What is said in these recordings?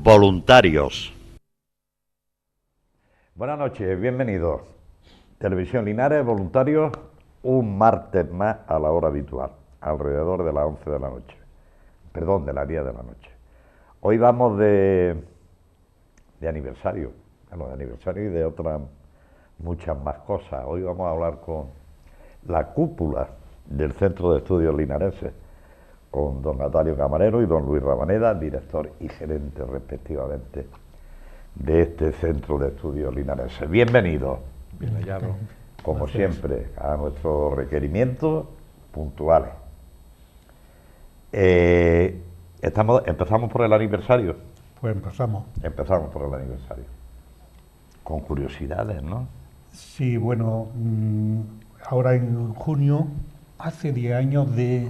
Voluntarios. Buenas noches, bienvenidos. Televisión Linares, voluntarios, un martes más a la hora habitual, alrededor de las 11 de la noche. Perdón, de las 10 de la noche. Hoy vamos de aniversario, bueno, de aniversario y de otras muchas más cosas. Hoy vamos a hablar con la cúpula del Centro de Estudios Linarenses, con don Natalio Camarero y don Luis Rabaneda, director y gerente respectivamente de este Centro de Estudios Linarenses. Bienvenidos. Bien hallado. Como Gracias. siempre, a nuestros requerimientos puntuales. Empezamos por el aniversario. Pues empezamos. Empezamos por el aniversario. Con curiosidades, ¿no? Sí, bueno, ahora en junio, hace 10 años de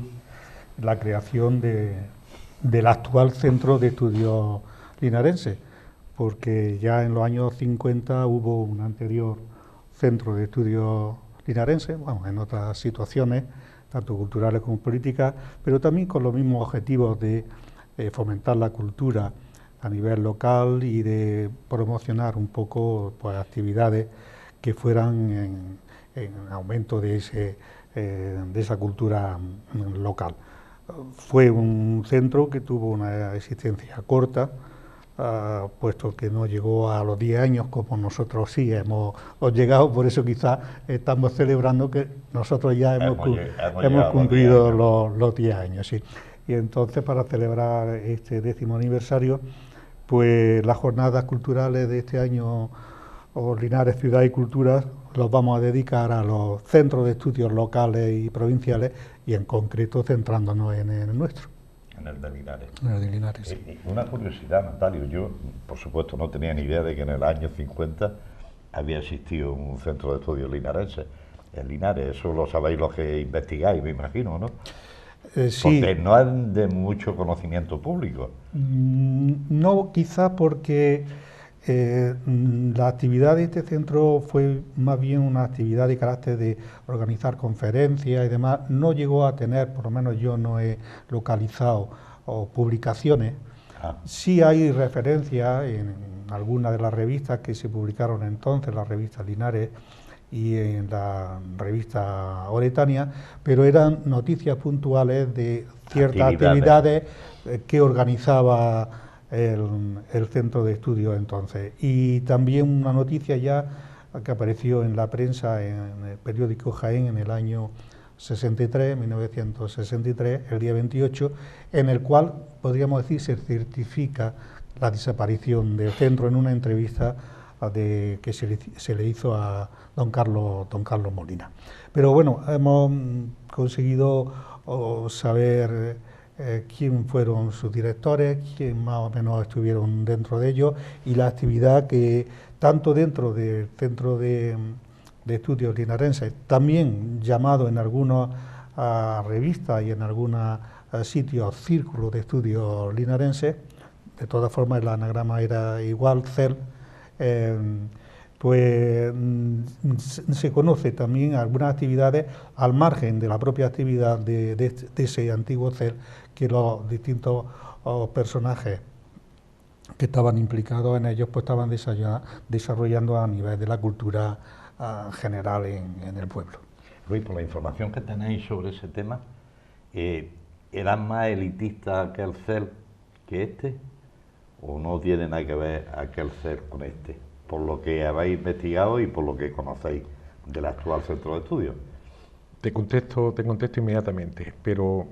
la creación del actual Centro de Estudios Linarenses, porque ya en los años 50 hubo un anterior Centro de Estudios Linarenses, bueno, en otras situaciones, tanto culturales como políticas, pero también con los mismos objetivos de fomentar la cultura a nivel local y de promocionar un poco pues, actividades que fueran en aumento de esa cultura local. Fue un centro que tuvo una existencia corta, puesto que no llegó a los 10 años como nosotros sí hemos llegado, por eso quizás estamos celebrando que nosotros ya hemos cumplido los 10 años. Sí. Y entonces, para celebrar este 10º aniversario, pues las jornadas culturales de este año, Linares Ciudad y Cultura, los vamos a dedicar a los centros de estudios locales y provinciales, y en concreto centrándonos en el nuestro. En el de Linares. En el de Linares, sí. Una curiosidad, Natalio, yo por supuesto no tenía ni idea de que en el año 50 había existido un centro de estudios linarenses. En Linares, eso lo sabéis los que investigáis, me imagino, ¿no? Sí. Porque no es de mucho conocimiento público. No, quizá porque la actividad de este centro fue más bien una actividad de carácter de organizar conferencias y demás. No llegó a tener, por lo menos yo no he localizado, publicaciones. Sí hay referencias en algunas de las revistas que se publicaron entonces, la revista Linares y en la revista Oretania, pero eran noticias puntuales de ciertas actividades que organizaba el centro de estudios entonces. Y también una noticia ya que apareció en la prensa, en el periódico Jaén, en el año 1963, el día 28, en el cual, podríamos decir, se certifica la desaparición del centro en una entrevista que se le hizo a don Carlos Molina. Pero bueno, hemos conseguido saber quién fueron sus directores, quién más o menos estuvieron dentro de ellos, y la actividad que tanto dentro del Centro de Estudios Linarenses, también llamado en algunas revistas y en algunos sitios Círculo de Estudios Linarenses, de todas formas el anagrama era igual, CEL, pues se conoce también algunas actividades al margen de la propia actividad de ese antiguo CEL, que los distintos personajes que estaban implicados en ellos pues estaban desarrollando a nivel de la cultura general en el pueblo. Luis, por la información que tenéis sobre ese tema, ¿eran más elitistas aquel CEL que este? ¿O no tiene nada que ver aquel CEL con este? Por lo que habéis investigado y por lo que conocéis del actual centro de estudios. Te contesto inmediatamente, pero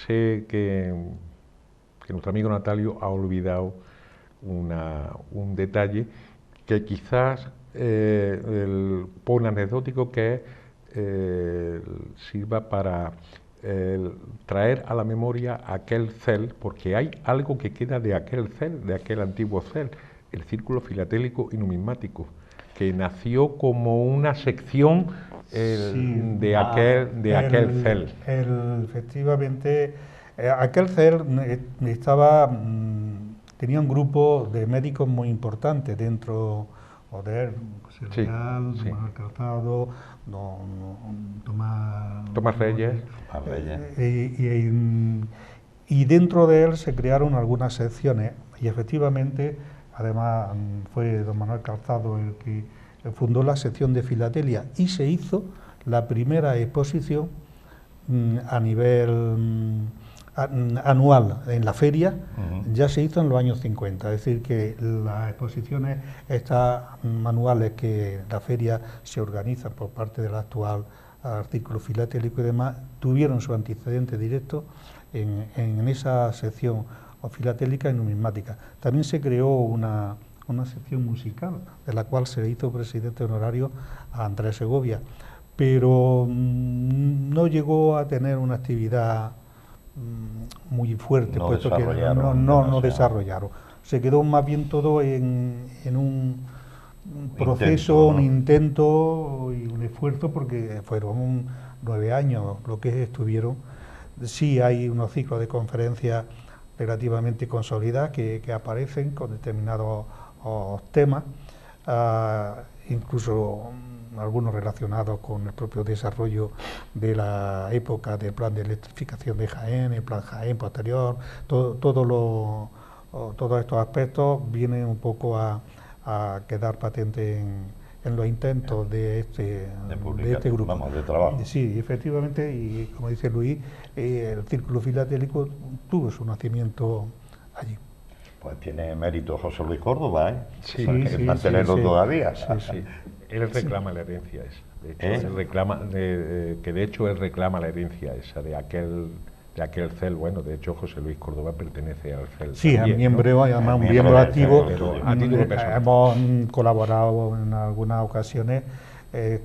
sé que nuestro amigo Natalio ha olvidado un detalle que quizás pone anecdótico, que sirva para traer a la memoria aquel CEL, porque hay algo que queda de aquel CEL, de aquel antiguo CEL, el Círculo Filatélico y Numismático, que nació como una sección de aquel CEL. Efectivamente, aquel CEL tenía un grupo de médicos muy importante dentro de él, José Real, Tomás Calzado, Tomás Reyes. Y dentro de él se crearon algunas secciones, Y efectivamente, además fue don Manuel Calzado el que fundó la sección de filatelia y se hizo la primera exposición a nivel anual en la feria. Ya se hizo en los años 50, es decir, que las exposiciones estas anuales que la feria se organiza por parte del actual Círculo Filatélico y demás, tuvieron su antecedente directo en esa sección filatélica y numismática. También se creó una sección musical, de la cual se le hizo presidente honorario a Andrés Segovia, pero no llegó a tener una actividad muy fuerte, no puesto que no desarrollaron. Se quedó más bien todo en un proceso, un intento y un esfuerzo, porque fueron 9 años lo que estuvieron. Sí hay unos ciclos de conferencias relativamente consolidadas que aparecen con determinados temas, incluso algunos relacionados con el propio desarrollo de la época del plan de electrificación de Jaén, el plan Jaén posterior, todos estos aspectos vienen un poco a quedar patente en los intentos de este grupo. Vamos, de trabajo. Sí, efectivamente, y como dice Luis, el Círculo Filatélico tuvo su nacimiento allí. Pues tiene mérito José Luis Córdoba, ¿eh? Sí, mantenerlo todavía. Sí. Él reclama la herencia esa. De hecho, él reclama, que de hecho él reclama la herencia esa de aquel CEL. Bueno, de hecho José Luis Córdoba pertenece al CEL. Sí, también, miembro, ¿no? además un miembro activo. Pero a título personal. Hemos colaborado en algunas ocasiones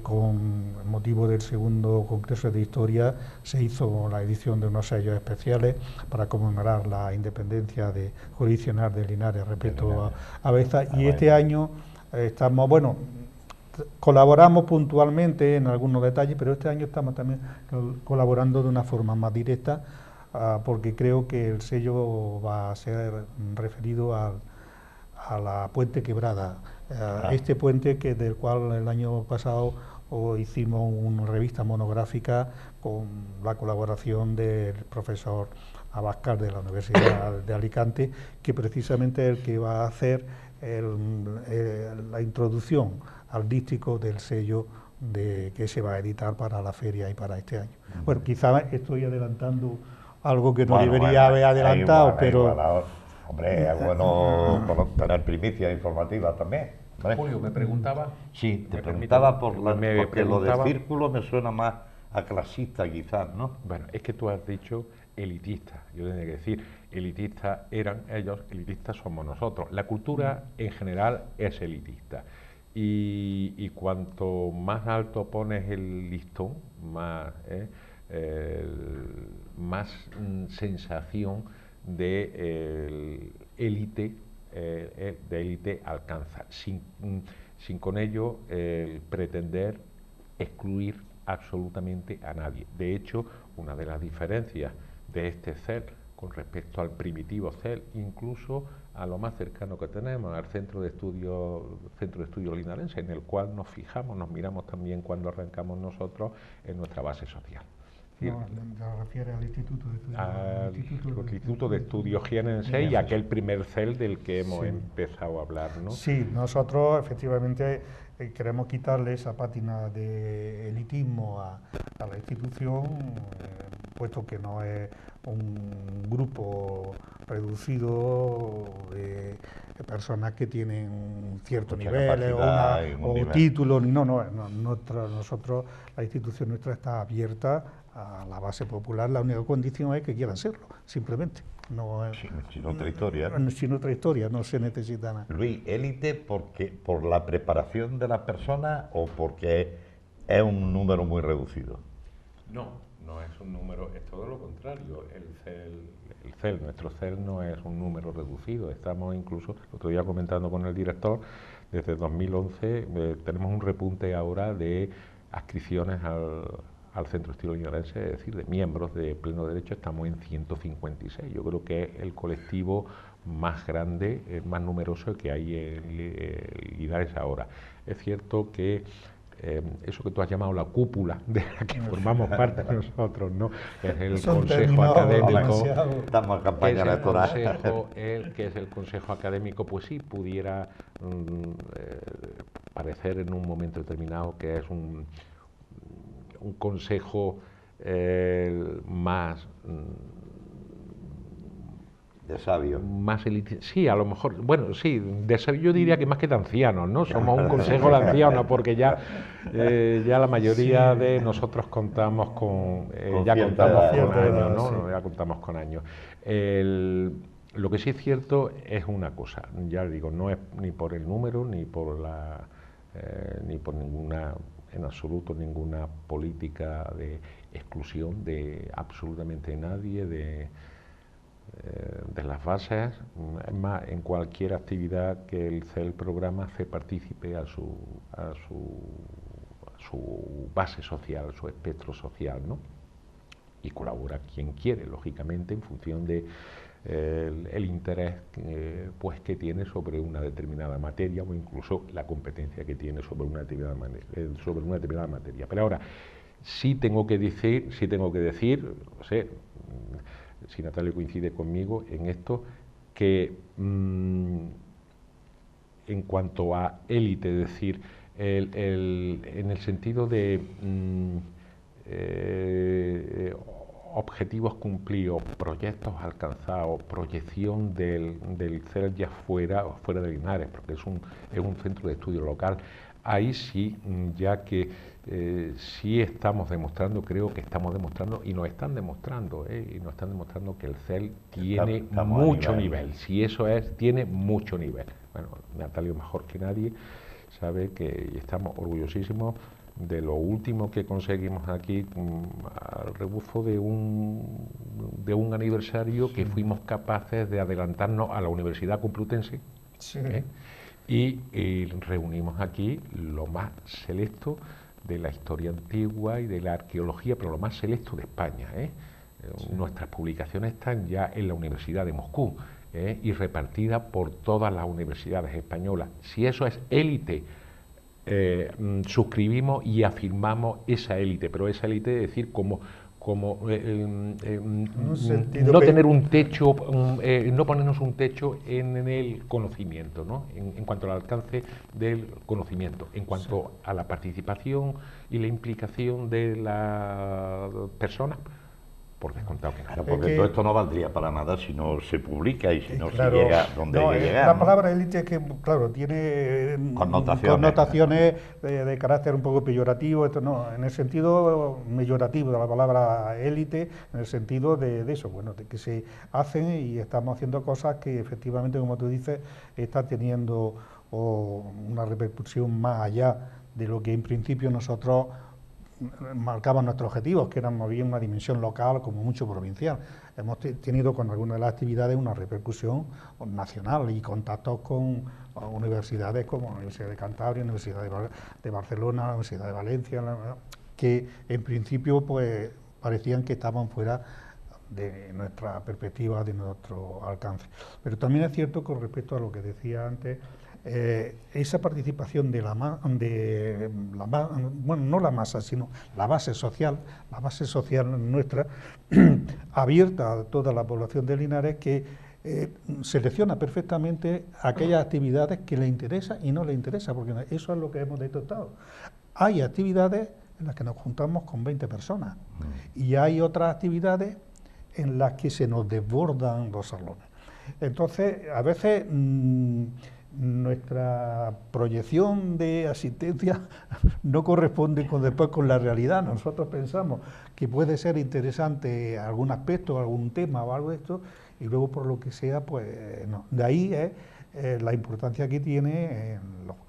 con motivo del segundo Congreso de Historia. Se hizo la edición de unos sellos especiales para conmemorar la independencia jurisdiccional de Linares respecto a Baeza. Y este año estamos, colaboramos puntualmente en algunos detalles, pero este año estamos también colaborando de una forma más directa, porque creo que el sello va a ser referido a la Puente Quebrada, este puente del cual el año pasado hicimos una revista monográfica con la colaboración del profesor Abascal de la Universidad de Alicante, que precisamente es el que va a hacer la introducción al díptico del sello que se va a editar para la feria y para este año. Bueno, quizá estoy adelantando algo que no debería haber adelantado, pero... Hombre, es bueno tener primicia informativa también. ¿Vale? Julio, me preguntaba... Sí, te preguntaba porque lo del círculo me suena más a clasista quizás, ¿no? Bueno, es que tú has dicho elitista. Yo tenía que decir, elitistas eran ellos, elitistas somos nosotros. La cultura en general es elitista. Y cuanto más alto pones el listón, más sensación de élite alcanza, sin con ello pretender excluir absolutamente a nadie. De hecho, una de las diferencias de este CEL con respecto al primitivo CEL, incluso a lo más cercano que tenemos, al Centro de Estudios Linarense, en el cual nos fijamos, nos miramos también cuando arrancamos nosotros en nuestra base social. No, se refiere al Instituto de Estudios. Al Instituto de Estudios Jienense y aquel primer CEL del que hemos empezado a hablar, ¿no? Sí, nosotros efectivamente queremos quitarle esa pátina de elitismo a la institución, puesto que no es un grupo reducido de personas que tienen un cierto nivel o título. Nosotros, la institución nuestra está abierta a la base popular. La única condición es que quieran serlo, simplemente. No es, sin otra historia. Sin otra historia, no se necesita nada. Luis, élite por la preparación de las personas o porque es un número muy reducido. No es un número, es todo lo contrario. Nuestro CEL no es un número reducido. Estamos incluso, el otro día comentando con el director, desde 2011 tenemos un repunte ahora de adscripciones al Centro de Estudios Linarense, es decir, de miembros de pleno derecho, estamos en 156. Yo creo que es el colectivo más grande, más numeroso que hay en Linares ahora. Es cierto que eso que tú has llamado la cúpula de la que formamos parte nosotros, ¿no? Es el Son Consejo términos Académico. demasiado. Estamos en campaña electoral. Que es el Consejo Académico, pues sí, pudiera parecer en un momento determinado que es un consejo más De sabio. más sí, a lo mejor, bueno, sí, yo diría que más que de ancianos, ¿no? Somos un consejo de ancianos porque ya la mayoría de nosotros contamos con, ya cierta contamos edad, con cierta años, edad, ¿no? sí. Ya contamos con años. Lo que sí es cierto es una cosa, ya digo, no es ni por el número ni por ni por ninguna, en absoluto ninguna política de exclusión de absolutamente nadie de las bases. Es más, en cualquier actividad que el CEL programa se participe a su base social, a su espectro social, ¿no? Y colabora quien quiere, lógicamente, en función de el interés pues que tiene sobre una determinada materia o incluso la competencia que tiene sobre una determinada materia. Pero ahora, sí tengo que decir, no sé, si Natalio coincide conmigo en esto, que en cuanto a élite, es decir, en el sentido de objetivos cumplidos, proyectos alcanzados, proyección del CEL ya fuera de Linares, porque es un centro de estudio local. Ahí sí, ya que sí estamos demostrando, creo que estamos demostrando y nos están demostrando que el CEL tiene mucho nivel. Si eso es, tiene mucho nivel. Bueno, Natalio mejor que nadie sabe que estamos orgullosísimos de lo último que conseguimos aquí al rebufo de un aniversario que fuimos capaces de adelantarnos a la Universidad Complutense. Sí. Y reunimos aquí lo más selecto de la historia antigua y de la arqueología, pero lo más selecto de España. Nuestras publicaciones están ya en la Universidad de Moscú y repartidas por todas las universidades españolas. Si eso es élite, suscribimos y afirmamos esa élite, pero esa élite es decir, no tener un techo, no ponernos un techo en el conocimiento, ¿no? En cuanto al alcance del conocimiento, en cuanto a la participación y la implicación de las personas, por descontado que no. Claro, porque todo esto no valdría para nada si no se publica y si no claro, se llega donde hay que llegar. La palabra élite es que, claro, tiene connotaciones de carácter un poco peyorativo, esto no, en el sentido mayorativo de la palabra élite, en el sentido de eso, bueno, de que se hacen y estamos haciendo cosas que efectivamente, como tú dices, está teniendo una repercusión más allá de lo que en principio nosotros marcaban nuestros objetivos, que eran más bien una dimensión local, como mucho provincial. Hemos tenido con algunas de las actividades una repercusión nacional y contactos con universidades como la Universidad de Cantabria, la Universidad de Barcelona, la Universidad de Valencia, que en principio pues parecían que estaban fuera de nuestra perspectiva, de nuestro alcance. Pero también es cierto con respecto a lo que decía antes, esa participación de bueno, no la masa, sino la base social nuestra, abierta a toda la población de Linares, que selecciona perfectamente aquellas actividades que le interesa y no le interesa, porque eso es lo que hemos detectado. Hay actividades en las que nos juntamos con 20 personas y hay otras actividades en las que se nos desbordan los salones. Entonces, a veces nuestra proyección de asistencia no corresponde después con la realidad. Nosotros pensamos que puede ser interesante algún aspecto, algún tema o algo de esto, y luego por lo que sea, pues no. De ahí la importancia que tiene en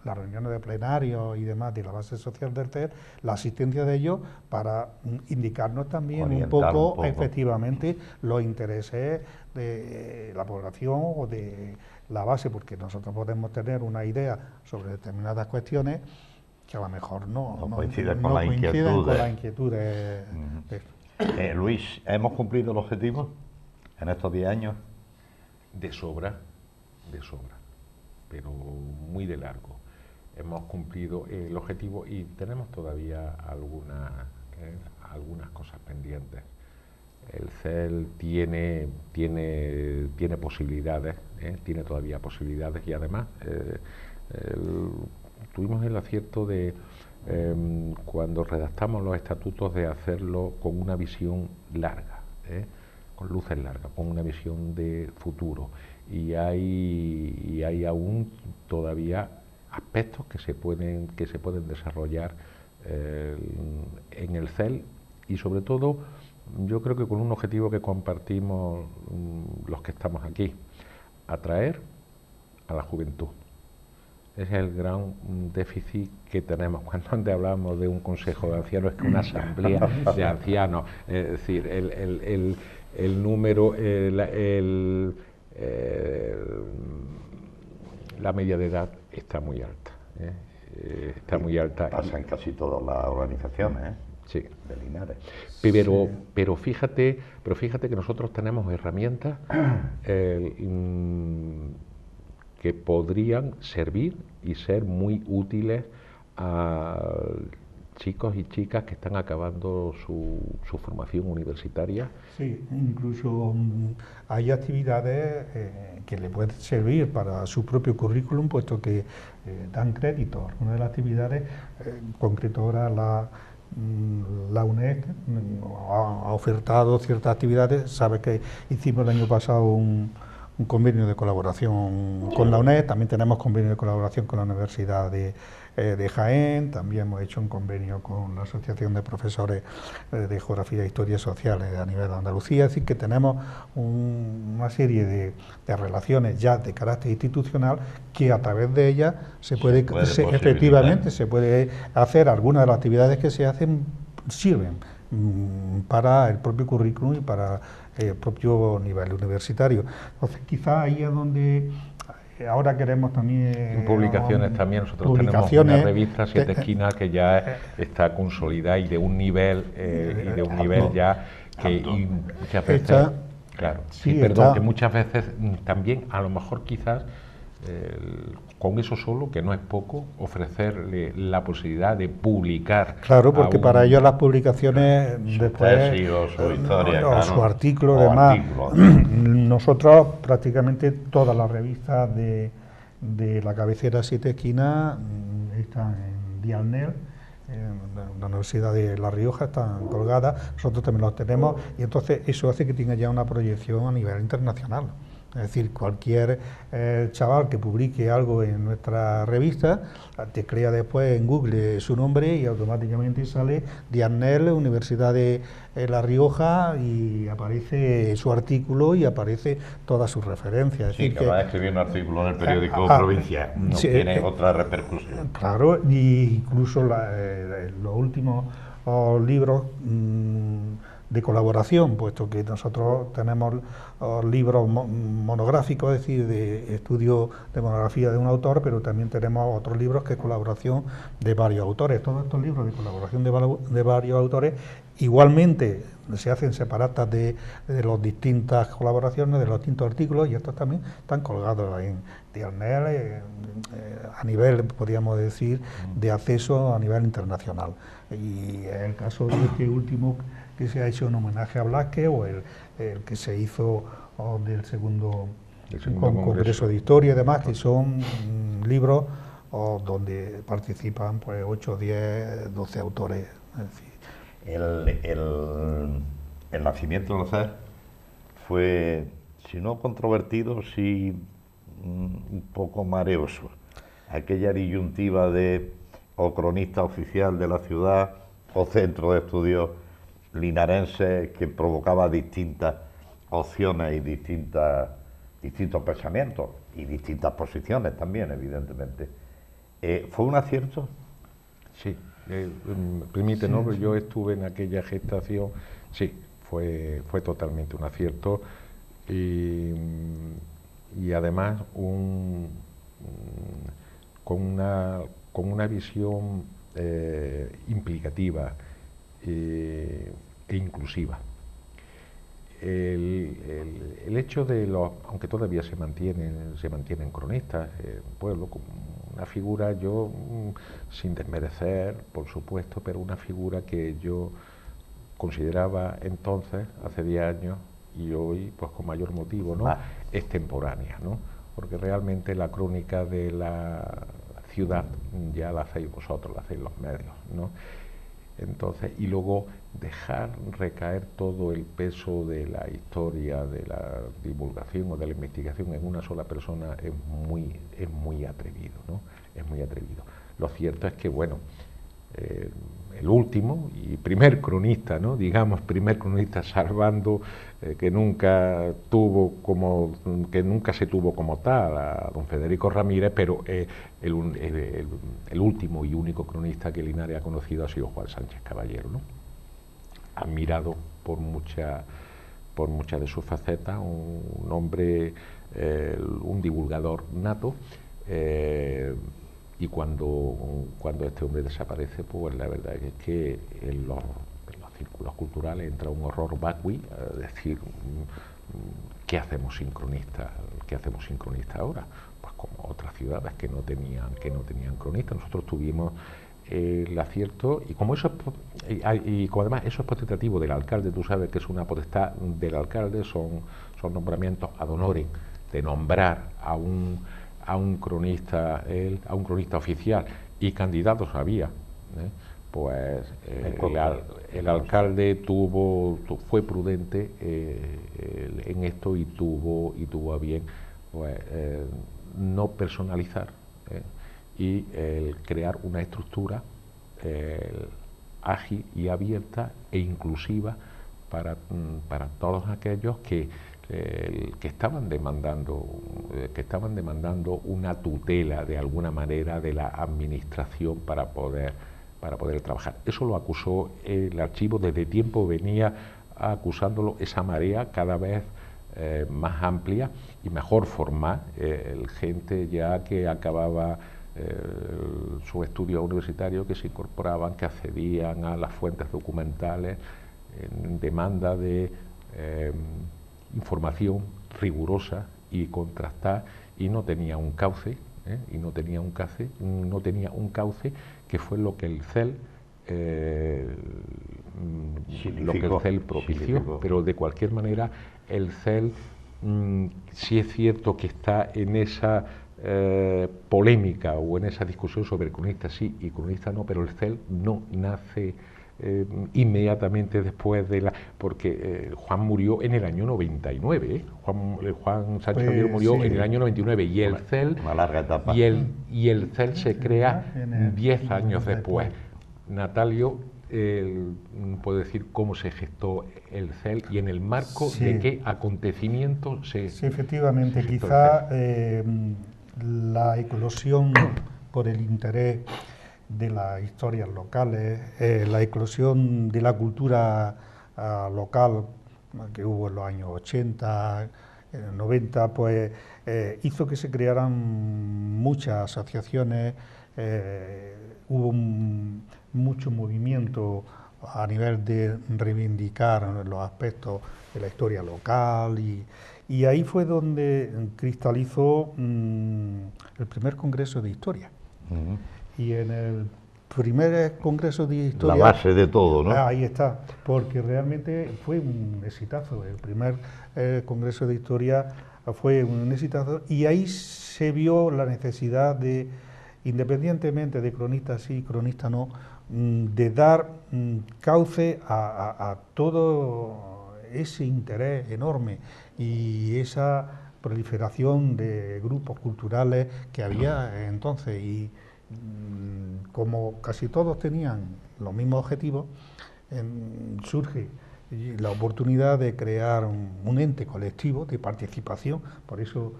las reuniones de plenarios y demás de la base social del CEL, la asistencia de ellos para indicarnos también un poco efectivamente los intereses de la población o de la base, porque nosotros podemos tener una idea sobre determinadas cuestiones que a lo mejor no coinciden con las inquietudes. Luis, ¿hemos cumplido el objetivo en estos 10 años? De sobra, pero muy de largo. hemos cumplido el objetivo y tenemos todavía algunas cosas pendientes. El CEL tiene posibilidades, tiene todavía posibilidades y además tuvimos el acierto de, cuando redactamos los estatutos, de hacerlo con una visión larga, con luces largas, con una visión de futuro. Y hay aún todavía aspectos que se pueden desarrollar en el CEL, y sobre todo yo creo que con un objetivo que compartimos los que estamos aquí: atraer a la juventud. Ese es el gran déficit que tenemos cuando antes hablábamos de un consejo de ancianos, es que una asamblea de ancianos, es decir, el número, la media de edad está muy alta, está muy alta. Pasa en casi todas las organizaciones, sí, de Linares. Pero fíjate que nosotros tenemos herramientas que podrían servir y ser muy útiles a chicos y chicas que están acabando su formación universitaria. Sí, incluso hay actividades que le pueden servir para su propio currículum, puesto que dan crédito. Una de las actividades, en concreto ahora la UNED ha ofertado ciertas actividades. Sabe que hicimos el año pasado un convenio de colaboración con la UNED, también tenemos convenio de colaboración con la Universidad de Jaén, también hemos hecho un convenio con la Asociación de Profesores de Geografía e Historia Sociales a nivel de Andalucía. Es decir, que tenemos una serie de relaciones ya de carácter institucional, que a través de ellas efectivamente se puede hacer. Algunas de las actividades que se hacen sirven para el propio currículum y para el propio nivel universitario. Entonces, quizá ahí es donde ahora queremos también... En publicaciones también, nosotros tenemos una revista, Siete Esquinas, que ya está consolidada y de un nivel, ya que y muchas veces... Claro, sí, perdón, que muchas veces también, a lo mejor quizás, con eso solo, que no es poco, ofrecerle la posibilidad de publicar. Claro, porque para ello las publicaciones después, su historia, su artículo, demás. Nosotros prácticamente todas las revistas de la cabecera Siete Esquinas están en Dialnet, en la Universidad de La Rioja, están colgadas, nosotros también las tenemos, y entonces eso hace que tenga ya una proyección a nivel internacional. Es decir, cualquier chaval que publique algo en nuestra revista, te crea después en Google su nombre y automáticamente sale Dialnet, Universidad de La Rioja, y aparece su artículo y aparece todas sus referencias. Es sí, decir, que va a escribir un artículo en el periódico provincial, no tiene otra repercusión. Claro, y incluso los últimos libros de colaboración, puesto que nosotros tenemos libros monográficos, es decir, de estudio de monografía de un autor, pero también tenemos otros libros que es colaboración de varios autores. Todos estos libros de colaboración de varios autores igualmente se hacen separatas de las distintas colaboraciones, de los distintos artículos, y estos también están colgados en Dialnet a nivel, podríamos decir, de acceso a nivel internacional. Y en el caso de este último que se ha hecho en homenaje a Blázquez, o el que se hizo del segundo Congreso de Historia y demás, que son libros donde participan pues 8, 10, 12 autores. Es decir, el nacimiento de la CEL fue, si no controvertido, sí un poco mareoso. Aquella disyuntiva de o cronista oficial de la ciudad o centro de estudios linarenses, que provocaba distintas opciones y distintos pensamientos y distintas posiciones también, evidentemente. ¿Fue un acierto? Sí, permítenos, sí. Yo estuve en aquella gestación, sí, fue totalmente un acierto, y además con una visión implicativa e inclusiva. El hecho de aunque todavía se mantienen cronistas en el pueblo, como una figura yo, sin desmerecer, por supuesto, pero una figura que yo consideraba entonces, hace 10 años, y hoy, pues con mayor motivo, ¿no?, extemporánea, ¿no? Porque realmente la crónica de la ciudad ya la hacéis vosotros, la hacéis los medios, ¿no? Entonces, y luego dejar recaer todo el peso de la historia, de la divulgación o de la investigación en una sola persona es muy atrevido, ¿no? Es muy atrevido. Lo cierto es que, bueno, el último y primer cronista, ¿no?, digamos, primer cronista salvando que nunca se tuvo como tal a don Federico Ramírez, pero el último y único cronista que Linares ha conocido ha sido Juan Sánchez Caballero, ¿no? Admirado por muchas de sus facetas, un hombre, un divulgador nato. Y cuando este hombre desaparece, pues la verdad es que en los círculos culturales entra un horror vacui, a decir, ¿qué hacemos sin cronistas? ¿Qué hacemos sin cronistas ahora? Pues como otras ciudades que no tenían cronistas. Nosotros tuvimos el acierto, y como además eso es potestativo del alcalde, tú sabes que es una potestad del alcalde, son nombramientos ad honorem, de nombrar a un cronista, a un cronista oficial, y candidatos había, pues el alcalde fue prudente en esto y tuvo a bien, pues, no personalizar y crear una estructura ágil y abierta e inclusiva para todos aquellos que estaban demandando una tutela de alguna manera de la administración para poder trabajar. Eso lo acusó el archivo, desde tiempo venía acusándolo, esa marea cada vez más amplia y mejor formada, gente ya que acababa su estudio universitario, que se incorporaban, que accedían a las fuentes documentales en demanda de información rigurosa y contrastada, y no tenía un cauce, no tenía un cauce que fue lo que el CEL propició. Pero de cualquier manera el CEL sí es cierto que está en esa polémica o en esa discusión sobre cronista sí y cronista no, pero el CEL no nace inmediatamente después porque Juan murió en el año 99, Juan Sánchez Caballero murió en el año 99 y el CEL, una larga etapa. Y el CEL se crea 10 años después. Natalio puede decir cómo se gestó el CEL y en el marco de qué acontecimientos se... Sí, efectivamente, quizá la eclosión por el interés de las historias locales, la eclosión de la cultura local que hubo en los años 80, 90, pues hizo que se crearan muchas asociaciones, hubo mucho movimiento a nivel de reivindicar los aspectos de la historia local, y ahí fue donde cristalizó el primer Congreso de Historia. Y en el primer Congreso de Historia... La base de todo, ¿no? Ahí está, porque realmente fue un exitazo. El primer Congreso de Historia fue un exitazo, y ahí se vio la necesidad de, independientemente de cronista sí, cronista no, de dar cauce a todo ese interés enorme y esa proliferación de grupos culturales que había entonces. Y como casi todos tenían los mismos objetivos, surge la oportunidad de crear un ente colectivo de participación. Por eso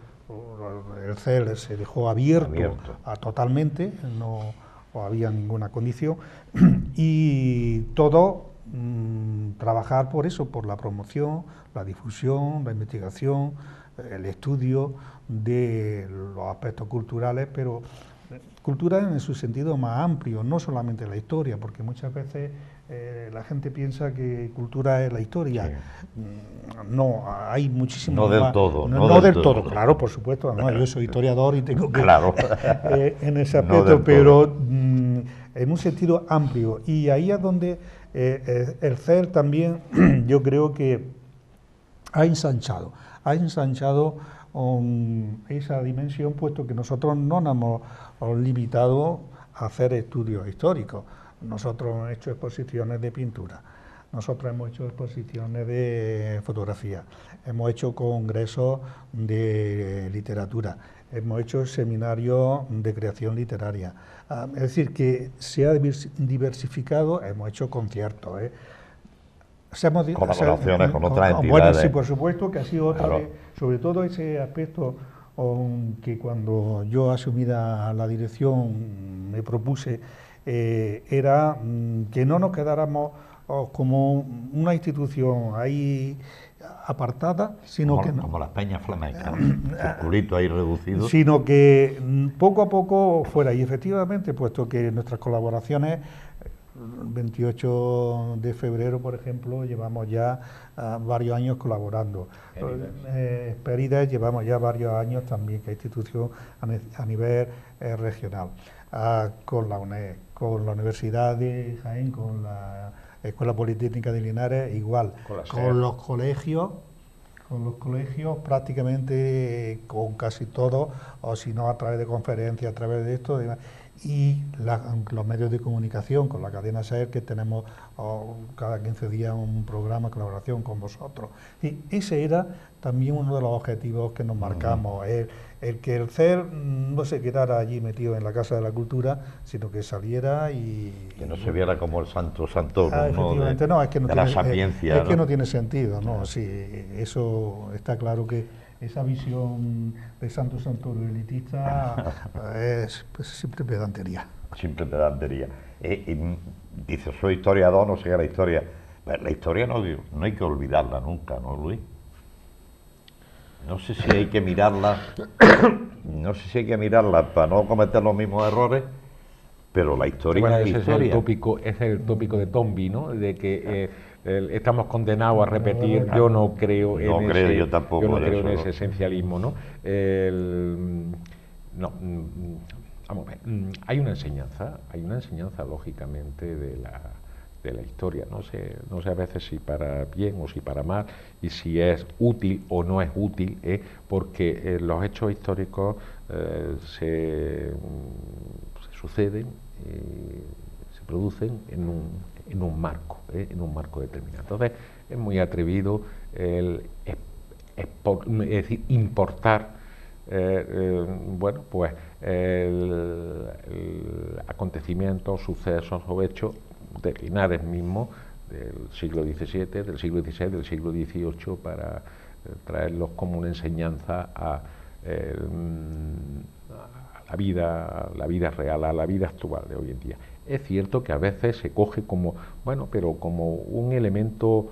el CEL se dejó abierto totalmente, no había ninguna condición, y todo trabajar por eso, por la promoción, la difusión, la investigación, el estudio de los aspectos culturales, pero cultura en su sentido más amplio, no solamente la historia, porque muchas veces la gente piensa que cultura es la historia. Sí. No, hay muchísimo No del más. todo, No del todo, claro, por supuesto. No, yo soy historiador y tengo que Claro. en ese No aspecto, del pero todo. en un sentido amplio. Y ahí es donde el CEL también, yo creo que ha ensanchado esa dimensión, puesto que nosotros no nos hemos limitado a hacer estudios históricos. Nosotros hemos hecho exposiciones de pintura, nosotros hemos hecho exposiciones de fotografía, hemos hecho congresos de literatura, hemos hecho seminarios de creación literaria. Es decir, que se ha diversificado, hemos hecho conciertos, Colaboraciones con otras bueno, sí, entidades. por supuesto, que ha sido otra Claro. de, sobre todo ese aspecto que cuando yo asumida la dirección me propuse, era que no nos quedáramos como una institución ahí apartada, sino Como las peñas flamencas, ¿no? Circulito ahí reducido. sino que poco a poco fuera. Y efectivamente, puesto que nuestras colaboraciones, el 28 de febrero, por ejemplo, llevamos ya varios años colaborando. Esperides llevamos ya varios años también, que es institución a nivel regional. Con la UNED, con la Universidad de Jaén, con la Escuela Politécnica de Linares, igual. Con los colegios. Con los colegios prácticamente con casi todos, o si no a través de conferencias, a través de esto, y los medios de comunicación, con la cadena SER, que tenemos cada 15 días un programa de colaboración con vosotros. Y ese era también uno de los objetivos que nos marcamos, el que el CER no se quedara allí metido en la Casa de la Cultura, sino que saliera y... Que no se viera como el santo santorum, ¿no? Efectivamente, no, es que no de tiene, la sapiencia, es que no tiene sentido, ¿no? Sí, eso está claro, que esa visión de santo santorum elitista es pues, simple pedantería. Simple pedantería. Dice, soy historiador, no sé qué es la historia. Pero la historia no hay que olvidarla nunca, ¿no, Luis? No sé si hay que mirarla, para no cometer los mismos errores, pero la historia Bueno, es ese historia. es el tópico de Tombi, ¿no? De que estamos condenados a repetir. Yo no creo yo tampoco, yo no creo en eso, ese esencialismo, ¿no? No, vamos a ver. Hay una enseñanza lógicamente de la historia. No sé a veces si para bien o si para mal, y si es útil o no es útil, porque los hechos históricos se suceden, se producen en un marco determinado. Entonces es muy atrevido es decir, importar bueno, pues el acontecimientos, sucesos o hechos de Linares mismo, del siglo XVII, del siglo XVI, del siglo XVIII, para traerlos como una enseñanza a la vida real, a la vida actual de hoy en día. Es cierto que a veces se coge como, bueno, pero como un elemento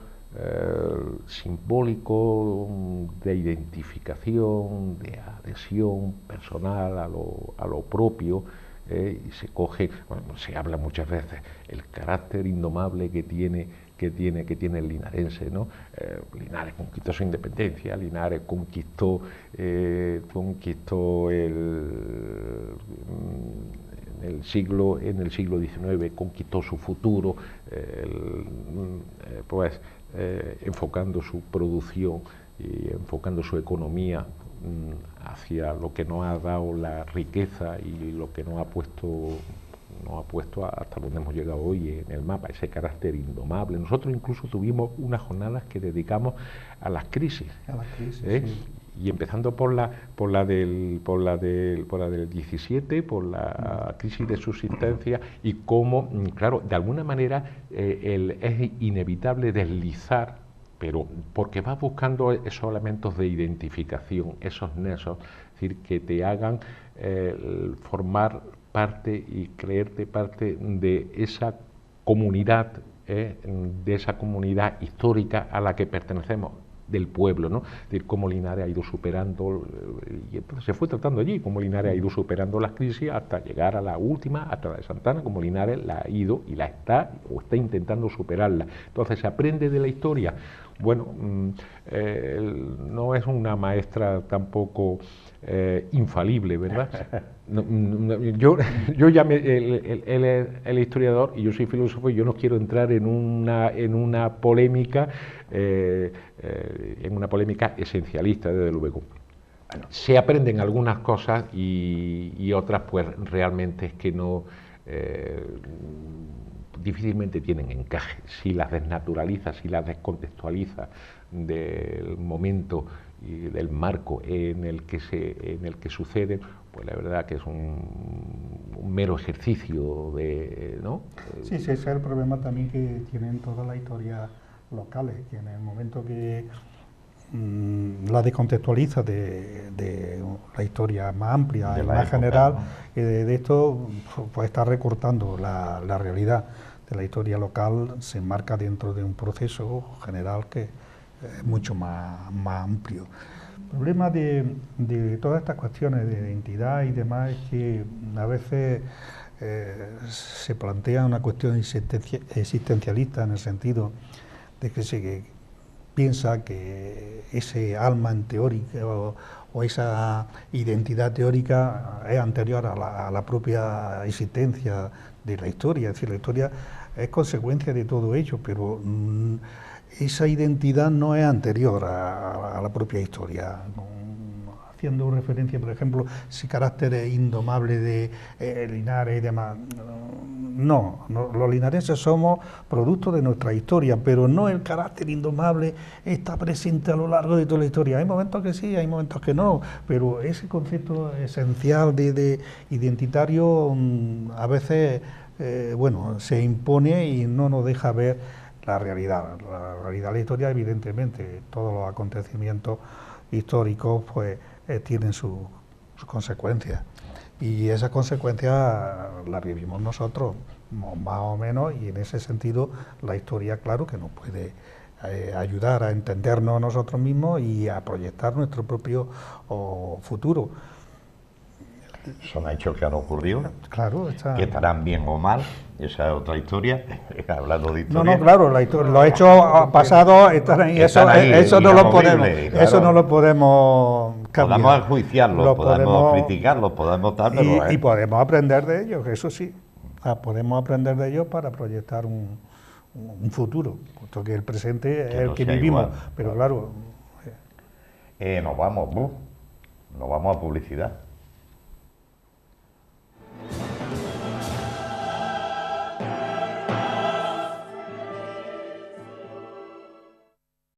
simbólico de identificación, de adhesión personal a lo propio, y se coge, bueno, se habla muchas veces el carácter indomable que tiene el linarense, ¿no? Linares conquistó su independencia, Linares conquistó en el siglo XIX, conquistó su futuro, pues enfocando su producción y enfocando su economía hacia lo que nos ha dado la riqueza y lo que nos ha puesto hasta donde hemos llegado hoy en el mapa, ese carácter indomable. Nosotros incluso tuvimos unas jornadas que dedicamos a las crisis. Sí. Y empezando por la del 17, por la crisis de subsistencia, y cómo, claro, de alguna manera es inevitable deslizar, pero porque vas buscando esos elementos de identificación, esos nexos, es decir, que te hagan formar parte y creerte parte de esa comunidad histórica a la que pertenecemos. del pueblo, ¿no? De cómo Linares ha ido superando, y entonces se fue tratando allí, cómo Linares ha ido superando las crisis hasta llegar a la última, hasta la de Santana, como Linares la ha ido y la está, o está intentando superarla. Entonces se aprende de la historia. Bueno, no es una maestra tampoco infalible, ¿verdad? Yo él es el historiador y yo soy filósofo y yo no quiero entrar en una polémica esencialista, desde luego. Se aprenden algunas cosas y otras pues realmente es que no difícilmente tienen encaje. Si las desnaturalizas, si las descontextualizas del momento y del marco en el que suceden, pues la verdad que es un mero ejercicio de, ¿no? Sí, ese es el problema también que tienen todas las historias locales, que en el momento que la descontextualiza de la historia más amplia y más general, ¿no? De esto pues está recortando la realidad de la historia local, se enmarca dentro de un proceso general que es mucho más amplio. El problema de todas estas cuestiones de identidad y demás es que a veces se plantea una cuestión existencialista en el sentido de que se piensa que ese alma en teórica o esa identidad teórica es anterior a la propia existencia de la historia. Es decir, la historia es consecuencia de todo ello, pero esa identidad no es anterior a la propia historia. Haciendo referencia, por ejemplo, ese carácter indomable de Linares y demás. No, los linarenses somos producto de nuestra historia, pero no el carácter indomable está presente a lo largo de toda la historia. Hay momentos que sí, hay momentos que no, pero ese concepto esencial de identitario a veces bueno, se impone y no nos deja ver la realidad. La realidad de la historia, evidentemente, todos los acontecimientos históricos pues tienen sus consecuencias. Y esas consecuencias las vivimos nosotros, más o menos, y en ese sentido la historia, claro, que nos puede ayudar a entendernos nosotros mismos y a proyectar nuestro propio futuro. Son hechos que han ocurrido, claro, que estarán bien o mal, esa es otra historia, hablando de historia. No, claro, los hechos pasados están ahí, eso no lo podemos, claro. Eso no lo podemos cambiar. Podemos enjuiciarlos, podemos criticarlos, podemos tal, pero y podemos aprender de ellos, eso sí, podemos aprender de ellos para proyectar un futuro, puesto que el presente es el que vivimos, igual, pero claro. Nos vamos a publicidad.